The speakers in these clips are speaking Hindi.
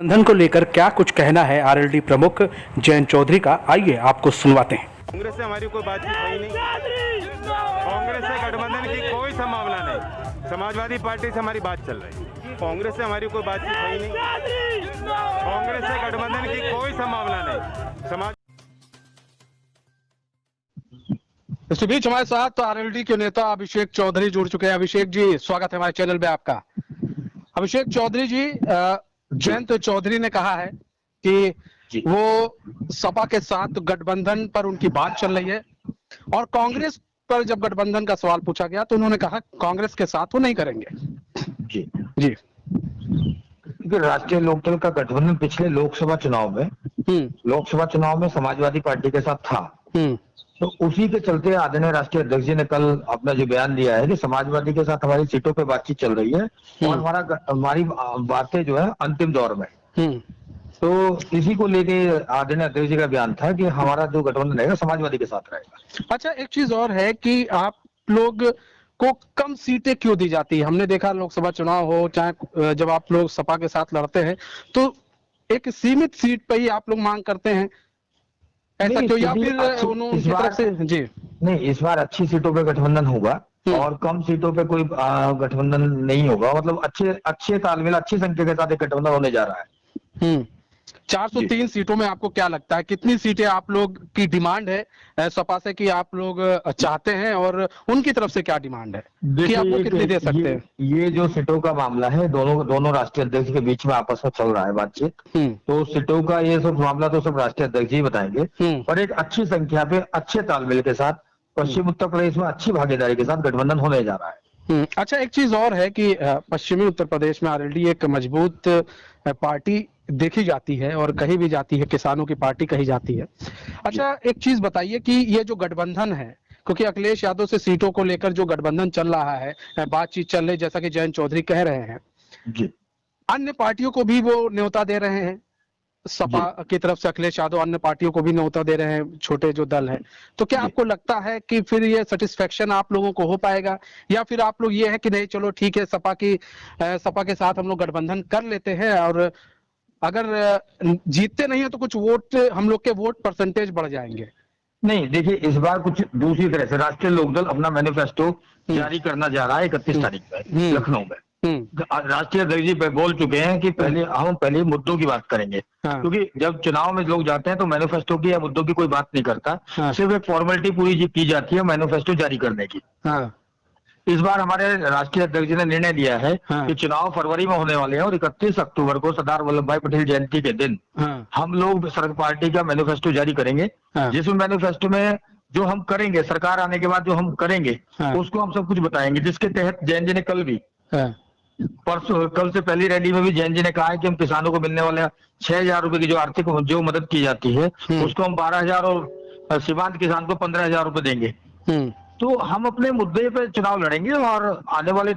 गठबंधन को लेकर क्या कुछ कहना है आरएलडी प्रमुख जयंत चौधरी का, आइए आपको सुनवाते हैं। कांग्रेस से हमारी कोई बातचीत हुई नहीं। कांग्रेस से गठबंधन की कोई संभावना नहीं। समाजवादी पार्टी से हमारी बात चल रही है। कांग्रेस से हमारी कोई बातचीत हुई नहीं। कांग्रेस से गठबंधन की कोई संभावना नहीं। इस बीच हमारे साथ आरएलडी के नेता अभिषेक चौधरी जुड़ चुके हैं। अभिषेक जी, स्वागत है हमारे चैनल पे आपका। अभिषेक चौधरी जी, जयंत चौधरी ने कहा है कि वो सपा के साथ गठबंधन पर उनकी बात चल रही है, और कांग्रेस पर जब गठबंधन का सवाल पूछा गया तो उन्होंने कहा कांग्रेस के साथ वो नहीं करेंगे। जी जी, राष्ट्रीय लोकदल का गठबंधन पिछले लोकसभा चुनाव में समाजवादी पार्टी के साथ था, तो उसी के चलते आदरणीय राष्ट्रीय अध्यक्ष जी ने कल अपना जो बयान दिया है कि समाजवादी के साथ हमारी सीटों पे बातचीत चल रही है और हमारी बातें जो है अंतिम दौर में। तो इसी को लेके आदरणीय अध्यक्ष जी का बयान था कि हमारा जो गठबंधन रहेगा समाजवादी के साथ रहेगा। अच्छा, एक चीज और है कि आप लोग को कम सीटें क्यों दी जाती है? हमने देखा लोकसभा चुनाव हो चाहे जब आप लोग सपा के साथ लड़ते हैं तो एक सीमित सीट पर ही आप लोग मांग करते हैं, ऐसा क्यों? या फिर उनकी तरफ से? जी नहीं, इस बार अच्छी सीटों पे गठबंधन होगा और कम सीटों पे कोई गठबंधन नहीं होगा। मतलब अच्छे तालमेल, अच्छी संख्या के साथ एक गठबंधन होने जा रहा है। 403 सीटों में आपको क्या लगता है कितनी सीटें आप लोग की डिमांड है सपा से कि आप लोग चाहते हैं, और उनकी तरफ से क्या डिमांड है कि आप लोग कितनी दे सकते हैं? ये जो सीटों का मामला है, दोनों राष्ट्रीय अध्यक्ष के बीच में आपस में चल रहा है बातचीत। तो सीटों का ये सब मामला तो सब राष्ट्रीय अध्यक्ष ही बताएंगे, और एक अच्छी संख्या पे अच्छे तालमेल के साथ पश्चिम उत्तर प्रदेश में अच्छी भागीदारी के साथ गठबंधन होने जा रहा है। अच्छा, एक चीज और है कि पश्चिमी उत्तर प्रदेश में आरएलडी एक मजबूत पार्टी देखी जाती है और कही भी जाती है, किसानों की पार्टी कही जाती है। अच्छा, एक चीज बताइए कि ये जो गठबंधन है, क्योंकि अखिलेश यादव से सीटों को लेकर जो गठबंधन चल रहा है, बातचीत चल रही, जैसा कि जयंत चौधरी कह रहे हैं, जी, अन्य पार्टियों को भी वो न्योता दे रहे हैं। सपा की तरफ से अखिलेश यादव अन्य पार्टियों को भी न्योता दे रहे हैं, छोटे जो दल हैं। तो क्या आपको लगता है कि फिर ये सेटिस्फेक्शन आप लोगों को हो पाएगा, या फिर आप लोग ये है कि नहीं चलो ठीक है सपा के साथ हम लोग गठबंधन कर लेते हैं, और अगर जीतते नहीं है तो कुछ वोट, हम लोग के वोट परसेंटेज बढ़ जाएंगे? नहीं, देखिए, इस बार कुछ दूसरी तरह से राष्ट्रीय लोकदल अपना मैनिफेस्टो जारी करना जा रहा है 31 तारीख में लखनऊ में। राष्ट्रीय अध्यक्ष जी बोल चुके हैं कि पहले मुद्दों की बात करेंगे। क्योंकि जब चुनाव में लोग जाते हैं तो मैनिफेस्टो की या मुद्दों की कोई बात नहीं करता, सिर्फ एक फॉर्मेलिटी पूरी की जाती है मैनिफेस्टो जारी करने की। इस बार हमारे राष्ट्रीय अध्यक्ष जी ने निर्णय दिया है कि चुनाव फरवरी में होने वाले हैं और 31 अक्टूबर को सरदार वल्लभ भाई पटेल जयंती के दिन हम लोग पार्टी का मैनिफेस्टो जारी करेंगे, जिसमें मैनिफेस्टो में जो हम करेंगे, सरकार आने के बाद जो हम करेंगे उसको हम सब कुछ बताएंगे। जिसके तहत जैन जी ने कल से पहली रैली में भी जैन जी ने कहा है कि हम किसानों को मिलने वाले 6,000 रुपए की जो आर्थिक जो मदद की जाती है उसको हम 12,000 और सीमांत किसान को 15,000 रुपए देंगे। तो हम अपने मुद्दे पे चुनाव लड़ेंगे और आने वाले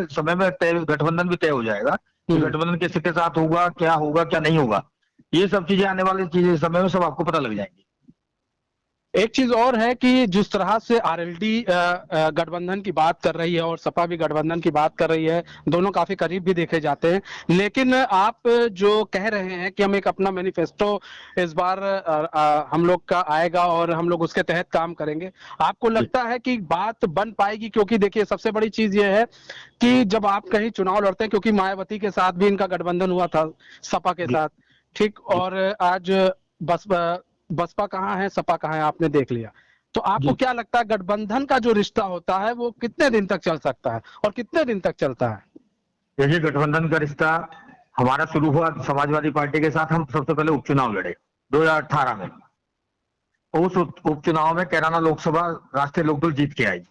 समय में गठबंधन भी तय हो जाएगा कि गठबंधन किसके साथ होगा, क्या नहीं होगा। ये सब चीजें आने वाले समय में सब आपको पता लग जाएंगी। एक चीज और है कि जिस तरह से आरएलडी गठबंधन की बात कर रही है और सपा भी गठबंधन की बात कर रही है, दोनों काफी करीब भी देखे जाते हैं, लेकिन आप जो कह रहे हैं कि हम एक अपना मैनिफेस्टो इस बार हम लोग का आएगा और हम लोग उसके तहत काम करेंगे, आपको लगता है कि बात बन पाएगी? क्योंकि देखिए, सबसे बड़ी चीज ये है कि जब आप कहीं चुनाव लड़ते हैं, क्योंकि मायावती के साथ भी इनका गठबंधन हुआ था सपा के साथ, ठीक, और आज बसपा कहाँ है, सपा कहाँ है, आपने देख लिया। तो आपको क्या लगता है गठबंधन का जो रिश्ता होता है वो कितने दिन तक चल सकता है और कितने दिन तक चलता है? देखिए, गठबंधन का रिश्ता हमारा शुरू हुआ समाजवादी पार्टी के साथ। हम सबसे पहले उपचुनाव लड़े 2018 में। उस उपचुनाव में कैराना लोकसभा राष्ट्रीय लोकदल जीत के आई।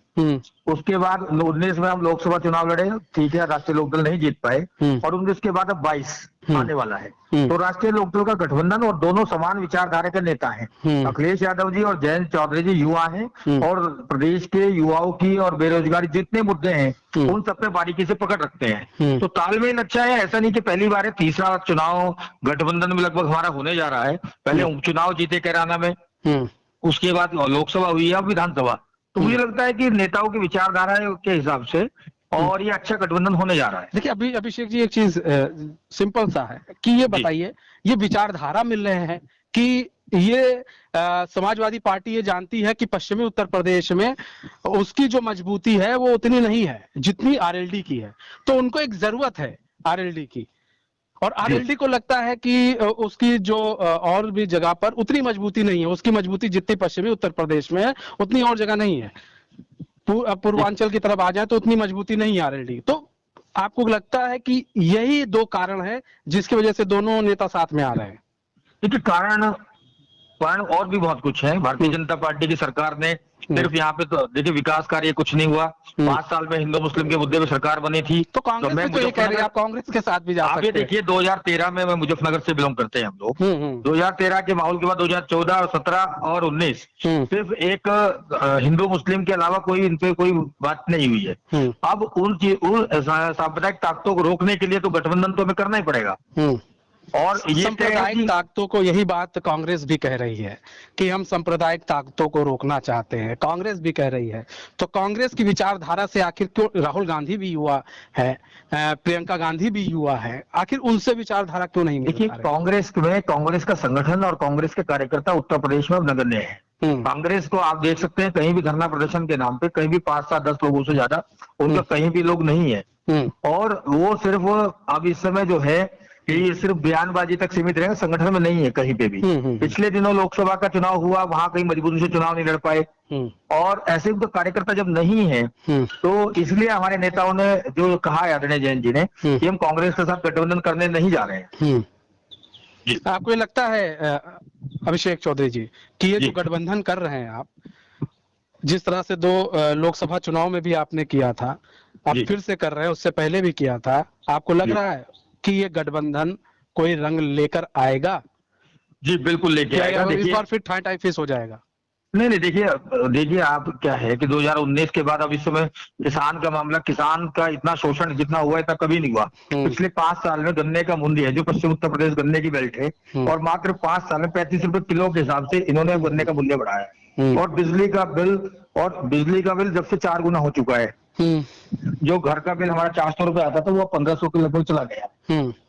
उसके बाद 19 में हम लोकसभा चुनाव लड़े, ठीक है, राष्ट्रीय लोकदल नहीं जीत पाए, और 19 के बाद अब 22 आने वाला है। तो राष्ट्रीय लोकदल का गठबंधन, और दोनों समान विचारधारा के नेता हैं। अखिलेश यादव जी और जयंत चौधरी जी युवा हैं, और प्रदेश के युवाओं की और बेरोजगारी जितने मुद्दे हैं उन सब पे बारीकी से पकड़ रखते हैं। तो तालमेल अच्छा है, ऐसा नहीं कि पहली बार है, तीसरा चुनाव गठबंधन में लगभग हमारा होने जा रहा है। पहले उपचुनाव जीते कैराना में, उसके बाद लोकसभा हुई, अब विधानसभा। तो मुझे लगता है कि नेताओं की विचारधारा के हिसाब से और ये अच्छा गठबंधन होने जा रहा है। देखिए अभी अभिषेक जी, एक चीज सिंपल सा है कि ये बताइए, ये विचारधारा मिल रहे हैं कि ये समाजवादी पार्टी ये जानती है कि पश्चिमी उत्तर प्रदेश में उसकी जो मजबूती है वो उतनी नहीं है जितनी आरएलडी की है, तो उनको एक जरूरत है आरएलडी की, और आरएलडी को लगता है कि उसकी जो और भी जगह पर उतनी मजबूती नहीं है, उसकी मजबूती जितनी पश्चिमी उत्तर प्रदेश में है उतनी और जगह नहीं है। पूर्वांचल की तरफ आ जाए तो उतनी मजबूती नहीं है आरएलडी। तो आपको लगता है कि यही दो कारण है जिसकी वजह से दोनों नेता साथ में आ रहे हैं? देखिए कारण और भी बहुत कुछ है। भारतीय जनता पार्टी की सरकार ने सिर्फ यहाँ पे तो देखिए विकास कार्य कुछ नहीं हुआ। 5 साल में हिंदू मुस्लिम के मुद्दे पे सरकार बनी थी। तो कांग्रेस में तो ये कह रही है, आप कांग्रेस के साथ भी जा सकते हैं। आप ये देखिए 2013 में, मैं मुजफ्फरनगर से बिलोंग करते हैं हम लोग। 2013 के माहौल के बाद 2014 और 17 और 19 सिर्फ एक हिंदू मुस्लिम के अलावा कोई इन पे कोई बात नहीं हुई है। अब उन सांप्रदायिक ताकतों को रोकने के लिए तो गठबंधन तो हमें करना ही पड़ेगा। और ये सांप्रदायिक ताकतों को, यही बात कांग्रेस भी कह रही है कि हम सांप्रदायिक ताकतों को रोकना चाहते हैं, कांग्रेस भी कह रही है। तो कांग्रेस की विचारधारा से आखिर क्यों, राहुल गांधी भी युवा है, प्रियंका गांधी भी युवा है, आखिर उनसे विचारधारा क्यों नहीं? देखिए कांग्रेस में, कांग्रेस का संगठन और कांग्रेस के कार्यकर्ता उत्तर प्रदेश में नगण्य है। कांग्रेस को आप देख सकते हैं कहीं भी धरना प्रदर्शन के नाम पे कहीं भी 5, 7, 10 लोगों से ज्यादा उनका कहीं भी लोग नहीं है। और वो सिर्फ अब इस समय जो है कि सिर्फ बयानबाजी तक सीमित रहेगा, संगठन में नहीं है कहीं पे भी। पिछले दिनों लोकसभा का चुनाव हुआ, वहां कहीं मजबूती से चुनाव नहीं लड़ पाए। और ऐसे तो कार्यकर्ता जब नहीं है तो इसलिए हमारे नेताओं ने जो कहा है आदरणीय जैन जी ने कि हम कांग्रेस के साथ गठबंधन करने नहीं जा रहे हैं। आपको ये लगता है अभिषेक चौधरी जी कि ये जो गठबंधन कर रहे हैं आप, जिस तरह से 2 लोकसभा चुनाव में भी आपने किया था, आप फिर से कर रहे हैं, उससे पहले भी किया था, आपको लग रहा है कि ये गठबंधन कोई रंग लेकर आएगा? जी बिल्कुल लेके आएगा। इस बार फिर ठाई फिस हो जाएगा? नहीं, देखिए आप क्या है कि 2019 के बाद अब इस समय किसान का मामला, किसान का इतना शोषण जितना हुआ है इतना कभी नहीं हुआ। पिछले 5 साल में गन्ने का मूल्य है, जो पश्चिम उत्तर प्रदेश गन्ने की बेल्ट है, और मात्र 5 साल में 35 रुपए किलो के हिसाब से इन्होंने गन्ने का मूल्य बढ़ाया है। और बिजली का बिल जब से 4 गुना हो चुका है। जो घर का बिल हमारा 400 रुपए आता था वो 1500 के लगभग चला गया।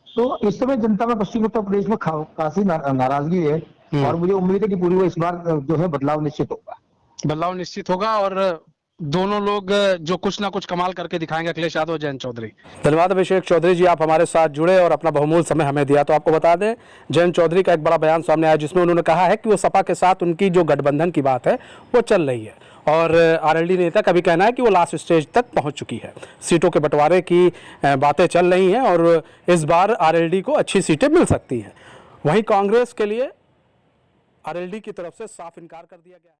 तो इस समय जनता में पश्चिम उत्तर प्रदेश में काफी नाराजगी है, और मुझे उम्मीद है कि पूरी वो इस बार जो है बदलाव निश्चित होगा, और दोनों लोग जो कुछ ना कुछ कमाल करके दिखाएंगे, अखिलेश यादव, जयंत चौधरी। धन्यवाद अभिषेक चौधरी जी, आप हमारे साथ जुड़े और अपना बहुमूल्य समय हमें दिया। तो आपको बता दें, जयंत चौधरी का एक बड़ा बयान सामने आया जिसमें उन्होंने कहा है कि वो सपा के साथ उनकी जो गठबंधन की बात है वो चल रही है, और आरएलडी नेता का भी कहना है कि वो लास्ट स्टेज तक पहुंच चुकी है, सीटों के बंटवारे की बातें चल रही हैं और इस बार आरएलडी को अच्छी सीटें मिल सकती हैं। वहीं कांग्रेस के लिए आरएलडी की तरफ से साफ इनकार कर दिया गया है।